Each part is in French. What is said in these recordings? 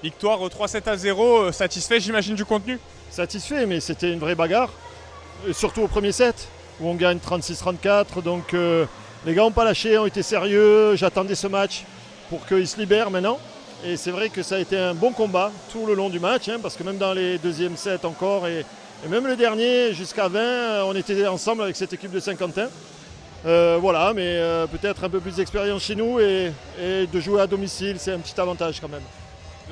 Victoire 3-7-0, satisfait j'imagine du contenu? Satisfait, mais c'était une vraie bagarre. Et surtout au premier set, où on gagne 36-34. Donc les gars n'ont pas lâché, ont été sérieux. J'attendais ce match pour qu'ils se libèrent maintenant. Et c'est vrai que ça a été un bon combat tout le long du match, parce que même dans les deuxièmes sets encore, et même le dernier, jusqu'à 20, on était ensemble avec cette équipe de Saint-Quentin. Voilà, mais peut-être un peu plus d'expérience chez nous et de jouer à domicile, c'est un petit avantage quand même.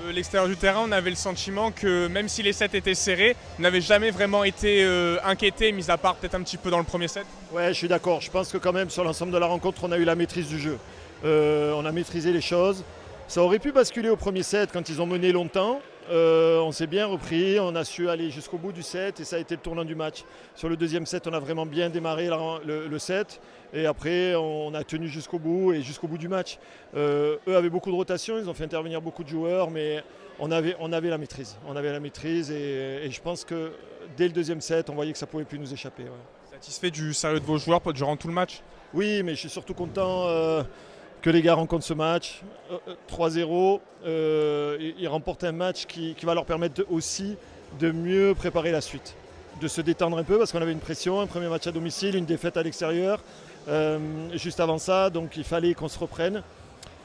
De l'extérieur du terrain, on avait le sentiment que même si les sets étaient serrés, on n'avait jamais vraiment été inquiété, mis à part peut-être un petit peu dans le premier set. Ouais, je suis d'accord. Je pense que quand même sur l'ensemble de la rencontre, on a eu la maîtrise du jeu. On a maîtrisé les choses. Ça aurait pu basculer au premier set quand ils ont mené longtemps. On s'est bien repris, on a su aller jusqu'au bout du set et ça a été le tournant du match. Sur le deuxième set, on a vraiment bien démarré le set et après on a tenu jusqu'au bout et jusqu'au bout du match. Eux avaient beaucoup de rotation, ils ont fait intervenir beaucoup de joueurs, mais on avait la maîtrise. On avait la maîtrise et je pense que dès le deuxième set, on voyait que ça ne pouvait plus nous échapper. Ouais. Satisfait du sérieux de vos joueurs durant tout le match? Oui, mais je suis surtout content que les gars rencontrent ce match. 3-0, ils remportent un match qui va leur permettre aussi de mieux préparer la suite. De se détendre un peu parce qu'on avait une pression, un premier match à domicile, une défaite à l'extérieur. Juste avant ça, donc il fallait qu'on se reprenne.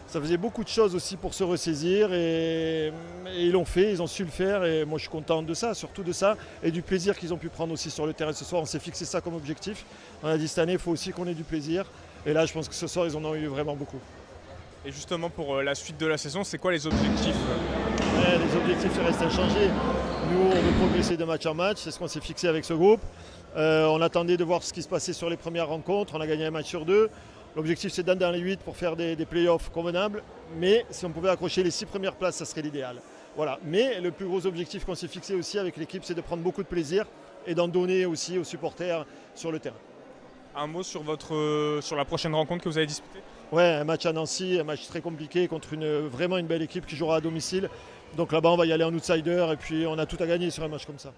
Ça faisait beaucoup de choses aussi pour se ressaisir et ils l'ont fait, ils ont su le faire et moi je suis content de ça, surtout de ça et du plaisir qu'ils ont pu prendre aussi sur le terrain ce soir. On s'est fixé ça comme objectif. On a dit cette année il faut aussi qu'on ait du plaisir et là je pense que ce soir ils en ont eu vraiment beaucoup. Et justement pour la suite de la saison, c'est quoi les objectifs? Ouais, les objectifs restent inchangés. Nous on veut progresser de match en match, c'est ce qu'on s'est fixé avec ce groupe. On attendait de voir ce qui se passait sur les premières rencontres, on a gagné un match sur deux. L'objectif c'est d'être dans les 8 pour faire des playoffs convenables, mais si on pouvait accrocher les 6 premières places, ça serait l'idéal. Voilà. Mais le plus gros objectif qu'on s'est fixé aussi avec l'équipe, c'est de prendre beaucoup de plaisir et d'en donner aussi aux supporters sur le terrain. Un mot sur la prochaine rencontre que vous allez disputer? Ouais, un match à Nancy, un match très compliqué contre vraiment une belle équipe qui jouera à domicile. Donc là-bas, on va y aller en outsider et puis on a tout à gagner sur un match comme ça.